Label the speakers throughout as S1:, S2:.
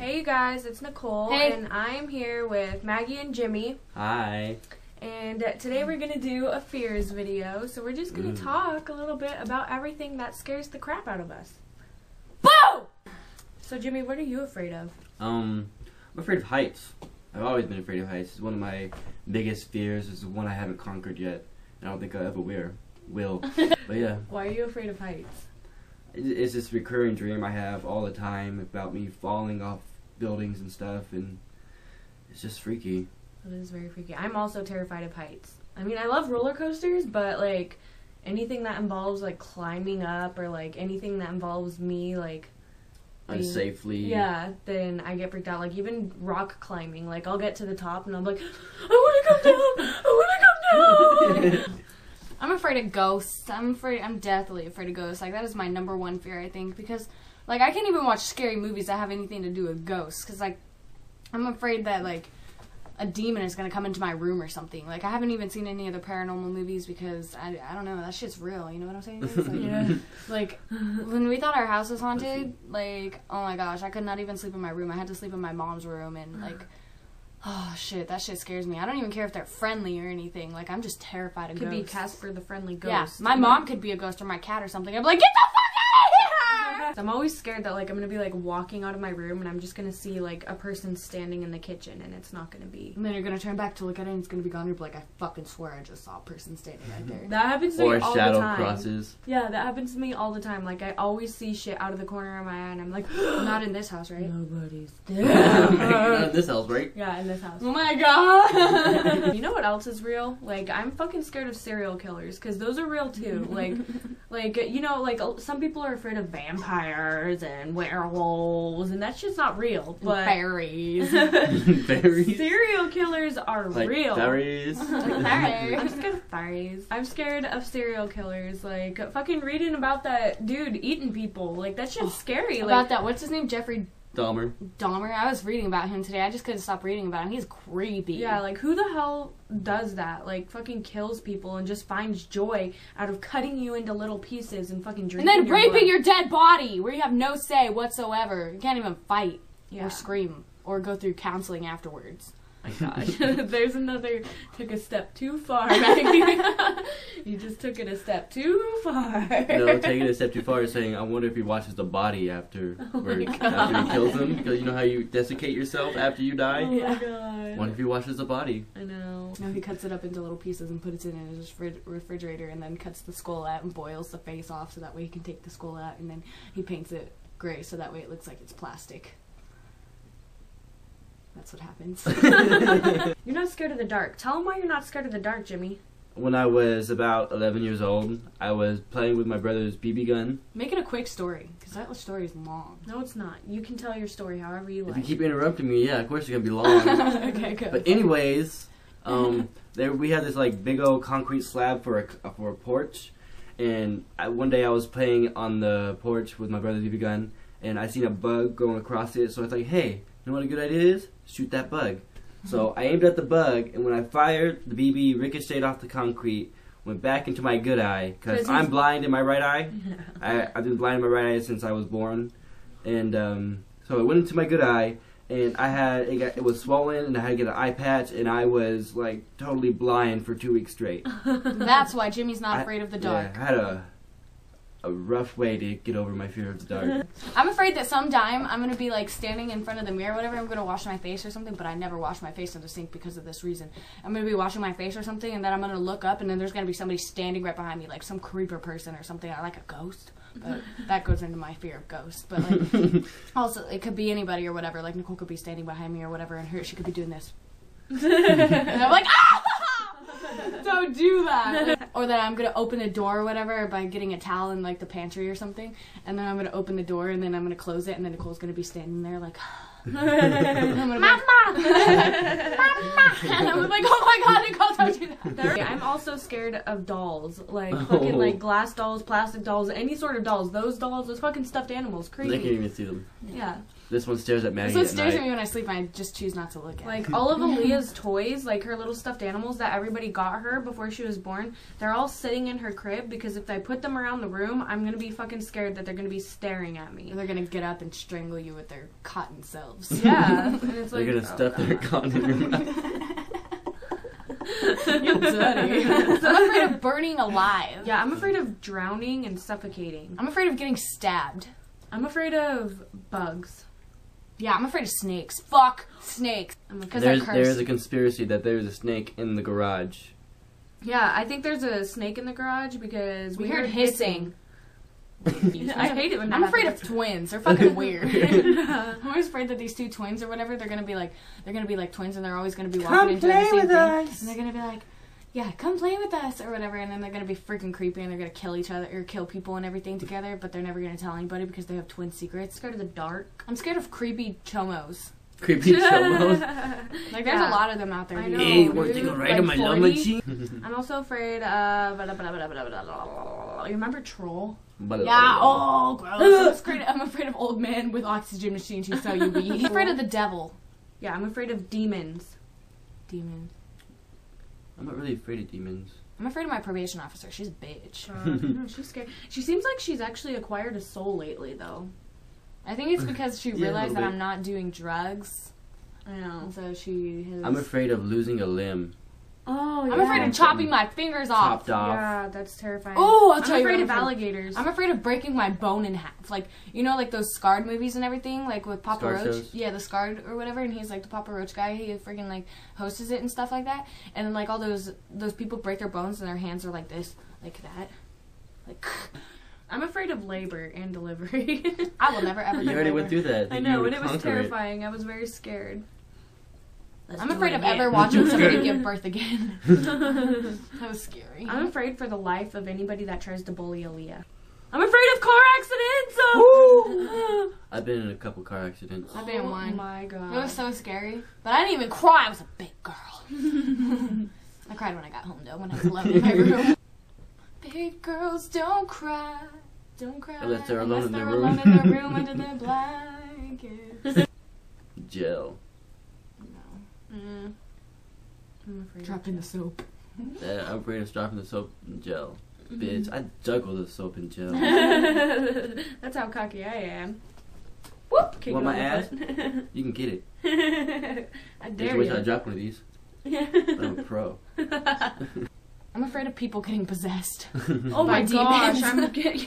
S1: Hey you guys, it's Nicole, and I'm here with Maggie and Jimmy.
S2: Hi.
S1: And today we're going to do a fears video, so we're just going to talk a little bit about everything that scares the crap out of us. Boom! So Jimmy, what are you afraid of?
S2: I'm afraid of heights. I've always been afraid of heights. It's one of my biggest fears. It's one I haven't conquered yet. I don't think I ever will. But yeah.
S1: Why are you afraid of heights?
S2: It's this recurring dream I have all the time about me falling off buildings and stuff, and it's just freaky.
S1: It is very freaky. I'm also terrified of heights. I mean, I love roller coasters, but like anything that involves like climbing up or like anything that involves me like
S2: unsafely.
S1: Yeah, then I get freaked out. Like even rock climbing, like I'll get to the top and I'm like, I want to come down. I want to come down.
S3: I'm afraid of ghosts. I'm deathly afraid of ghosts. Like, that is my #1 fear, I think, because, like, I can't even watch scary movies that have anything to do with ghosts, because, like, I'm afraid that, like, a demon is going to come into my room or something. Like, I haven't even seen any of the paranormal movies because, I don't know, that shit's real, you know what I'm saying? It's like,
S1: yeah.
S3: Like, when we thought our house was haunted, like, oh my gosh, I could not even sleep in my room. I had to sleep in my mom's room, and, like, oh, shit, that shit scares me. I don't even care if they're friendly or anything. Like, I'm just terrified of ghosts.
S1: Could be Casper the Friendly Ghost.
S3: Yeah, my mom could be a ghost or my cat or something. I'd be like, get the fuck out of here!
S1: I'm always scared that, like, I'm gonna be, like, walking out of my room and I'm just gonna see, like, a person standing in the kitchen and it's not gonna be.
S3: And then you're gonna turn back to look at it and it's gonna be gone. You're like, I fucking swear I just saw a person standing right there.
S1: That happens to me all the time.
S2: Or shadow crosses.
S1: Yeah, that happens to me all the time. Like, I always see shit out of the corner of my eye and I'm like,
S3: not in this house, right?
S1: Nobody's
S2: Not
S1: there.
S2: in this house, right?
S1: Yeah, in this house.
S3: Oh my god!
S1: You know what else is real? Like, I'm fucking scared of serial killers, because those are real too. Like, you know, like, some people are afraid of vampires and werewolves, and that shit's not real, but...
S3: Fairies.
S2: Fairies?
S1: Serial killers are
S2: like
S1: real.
S2: Fairies?
S1: I'm scared of fairies. I'm scared of serial killers. Like, fucking reading about that dude eating people. Like, that shit's scary.
S3: About
S1: like,
S3: that, what's his name? Jeffrey
S2: Dahmer.
S3: I was reading about him today. I just couldn't stop reading about him. He's creepy.
S1: Yeah, like, who the hell does that? Like, fucking kills people and just finds joy out of cutting you into little pieces and fucking drinking
S3: and then raping
S1: blood.
S3: your dead body, where you have no say whatsoever. You can't even fight or scream or go through counseling afterwards.
S1: My God. There's another, took a step too far, Maggie. You just took it a step too far.
S2: No, taking it a step too far is saying, I wonder if he watches the body after he kills him. Because you know how you desiccate yourself after you die?
S1: Oh my God.
S2: I wonder if he watches the body.
S1: I know.
S3: No, he cuts it up into little pieces and puts it in his refrigerator and then cuts the skull out and boils the face off so that way he can take the skull out, and then he paints it gray so that way it looks like it's plastic. That's what happens.
S1: You're not scared of the dark. Tell them why you're not scared of the dark, Jimmy.
S2: When I was about 11 years old, I was playing with my brother's BB gun.
S3: Make it a quick story, because that story is long.
S1: No, it's not. You can tell your story however you like.
S2: If you keep interrupting me, yeah, of course it's going to be long.
S3: Okay, good.
S2: But anyways, we had this like big old concrete slab for a porch. And one day I was playing on the porch with my brother's BB gun, and I seen a bug going across it. So I was like, hey, you know what a good idea is? Shoot that bug. So I aimed at the bug, and when I fired, the BB ricocheted off the concrete, went back into my good eye, because I'm blind in my right eye. I've been blind in my right eye since I was born. And so it went into my good eye, and it was swollen, and I had to get an eye patch, and I was like totally blind for 2 weeks straight.
S3: That's why Jimmy's not afraid of the dark.
S2: Yeah, I had a rough way to get over my fear of the dark.
S3: I'm afraid that sometime I'm going to be like standing in front of the mirror or whatever, I'm going to wash my face or something, but I never wash my face in the sink because of this reason. I'm going to be washing my face or something, and then I'm going to look up, and then there's going to be somebody standing right behind me, like some creeper person or something, like a ghost. But that goes into my fear of ghosts. But like, also, it could be anybody or whatever. Like, Nicole could be standing behind me or whatever, and she could be doing this. And I'm like, ah! Don't do that. Or that I'm gonna open the door or whatever by getting a towel in like the pantry or something, and then I'm gonna open the door and then I'm gonna close it, and then Nicole's gonna be standing there like and I'm gonna Mama! Mama! And I'm like, oh my God, Nicole, don't do that.
S1: I'm also scared of dolls. Like fucking like glass dolls, plastic dolls, any sort of dolls. Those dolls, those fucking stuffed animals. Creepy.
S2: They can't even see them.
S1: Yeah.
S2: This one stares at Maggie.
S3: This one stares at me when I sleep, and I just choose not to look at.
S1: Like all of Aaliyah's toys, like her little stuffed animals that everybody got her before she was born, they're all sitting in her crib because if I put them around the room, I'm gonna be fucking scared that they're gonna be staring at me.
S3: And they're gonna get up and strangle you with their cotton cells. themselves.
S1: Yeah. And it's
S2: They're gonna stuff their condom in your mouth.
S3: You're dirty. So I'm afraid of burning alive.
S1: Yeah, I'm afraid of drowning and suffocating.
S3: I'm afraid of getting stabbed.
S1: I'm afraid of bugs.
S3: Yeah, I'm afraid of snakes. Fuck snakes. Because they're cursed.
S2: There's a conspiracy that there's a snake in the garage.
S1: Yeah, I think there's a snake in the garage because
S3: we heard hissing.
S1: I hate it when that
S3: I'm afraid of
S1: happens.
S3: twins. They're fucking weird. I'm always afraid that these two twins or whatever, they're gonna be like twins, and they're always gonna be walking into the same thing, and they're gonna be like, yeah, come play with us or whatever, and then they're gonna be freaking creepy, and they're gonna kill each other or kill people and everything together, but they're never gonna tell anybody because they have twin secrets.
S1: Scared of the dark.
S3: I'm scared of creepy chomos.
S2: Creepy chomos.
S3: Like there's a lot of them out there.
S1: I know.
S2: Hey, want to
S1: dude,
S2: take a ride
S1: like
S2: on my love
S1: 40?
S2: machine?
S1: I'm also afraid of. You remember Troll?
S3: Yeah, oh, gross. I'm afraid of old men with oxygen machines who sell you weed. I'm afraid of the devil.
S1: Yeah, I'm afraid of demons.
S3: Demons.
S2: I'm not really afraid of demons.
S3: I'm afraid of my probation officer. She's a bitch.
S1: No, she's scared. She seems like she's actually acquired a soul lately, though.
S3: I think it's because she
S2: Yeah, a
S3: realized that
S2: little bit.
S3: I'm not doing drugs.
S1: I know.
S3: And so she has...
S2: I'm afraid of losing a limb.
S1: Oh,
S3: I'm afraid of chopping my fingers off.
S2: Chopped off.
S1: Yeah, that's terrifying.
S3: Oh, I'll
S1: I'm
S3: tell you.
S1: afraid
S3: what
S1: of alligators.
S3: I'm afraid of breaking my bone in half. Like, you know, like those Scarred movies and everything, like with Papa
S2: Scarred
S3: Roach.
S2: shows?
S3: Yeah, the Scarred or whatever, and he's like the Papa Roach guy. He freaking like hosts it and stuff like that. And then like all those people break their bones and their hands are like this, like that, like.
S1: I'm afraid of labor and delivery.
S3: I will never ever.
S2: You already went through that.
S1: I
S2: You
S1: know,
S2: would
S1: and it was
S2: conquer
S1: terrifying. I was very scared.
S3: I'm afraid of ever watching somebody give birth again. That was scary.
S1: I'm afraid for the life of anybody that tries to bully Aaliyah. I'm afraid of car accidents!
S2: I've been in a couple car accidents.
S3: I've been in
S1: Oh
S3: one.
S1: my god.
S3: It was so scary. But I didn't even cry. I was a big girl. I cried when I got home, though, when I was alone in my room. Big girls don't cry. Don't cry.
S2: Unless they're alone in their room.
S3: alone in their room under their blankets.
S2: Gel.
S1: Mm. I'm afraid.
S3: Dropped in the soap.
S2: Yeah, I'm afraid of dropping the soap and gel. Bitch, I juggle the soap and gel.
S1: That's how cocky I am. Whoop! Kick
S2: Want
S1: it
S2: my
S1: off.
S2: ass? You can get it.
S1: I
S2: Just
S1: dare
S2: wait till I
S1: you.
S2: drop one of these. I'm a pro.
S3: I'm afraid of people getting possessed.
S1: Oh my
S3: By
S1: gosh,
S3: demons.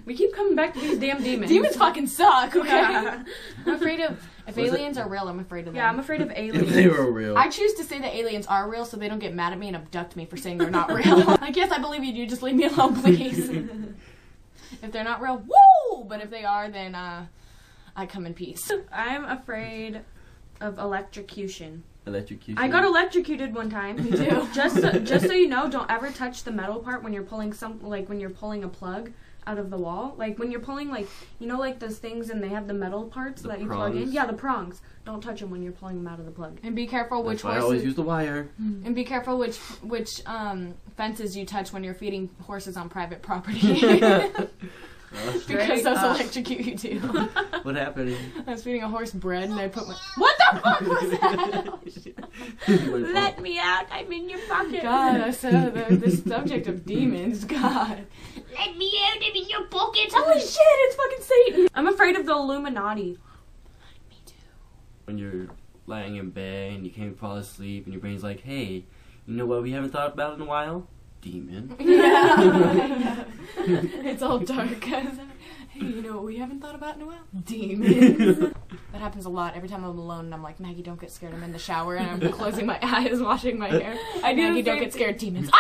S1: we keep coming back to these damn demons.
S3: Demons fucking suck, okay?
S1: Yeah.
S3: I'm afraid of... If
S2: Was it-
S3: aliens are real, I'm afraid of them.
S1: Yeah, I'm afraid of
S2: If
S1: aliens.
S2: they were real.
S3: I choose to say that aliens are real so they don't get mad at me and abduct me for saying they're not real. Like, yes, I believe you, just leave me alone, please. If they're not real, woo! But if they are, then I come in peace.
S1: I'm afraid of electrocution.
S2: Electrocution.
S1: I got electrocuted one time.
S3: Me too.
S1: Just so you know, don't ever touch the metal part when you're pulling when you're pulling a plug out of the wall. Like when you're pulling, like, you know, like those things and they have the metal parts
S2: The
S1: that you plug in.
S2: prongs?
S1: Yeah, the prongs. Don't touch them when you're pulling them out of the plug.
S3: And be careful which
S2: That's why I always
S3: horses...
S2: use the wire.
S3: And be careful which fences you touch when you're feeding horses on private property. Because
S1: Straight
S3: those
S1: up.
S3: electrocute you too.
S2: What happened?
S3: I was feeding a horse bread and I put my... What the fuck was that?
S1: Let me out! I'm in your pocket.
S3: God, I said the subject of demons. God.
S1: Let me out! I'm in your pocket! Holy shit! It's fucking Satan! I'm afraid of the Illuminati.
S3: Me too.
S2: When you're lying in bed and you can't fall asleep and your brain's like, hey, you know what we haven't thought about in a while? Demon.
S3: Yeah. It's all dark. Hey, you know what we haven't thought about in a while? Demons. That happens a lot every time I'm alone and I'm like, Maggie, don't get scared. I'm in the shower and I'm closing my eyes, washing my hair.
S1: I do the
S3: Maggie, don't
S1: same
S3: get scared. Demons. Ah!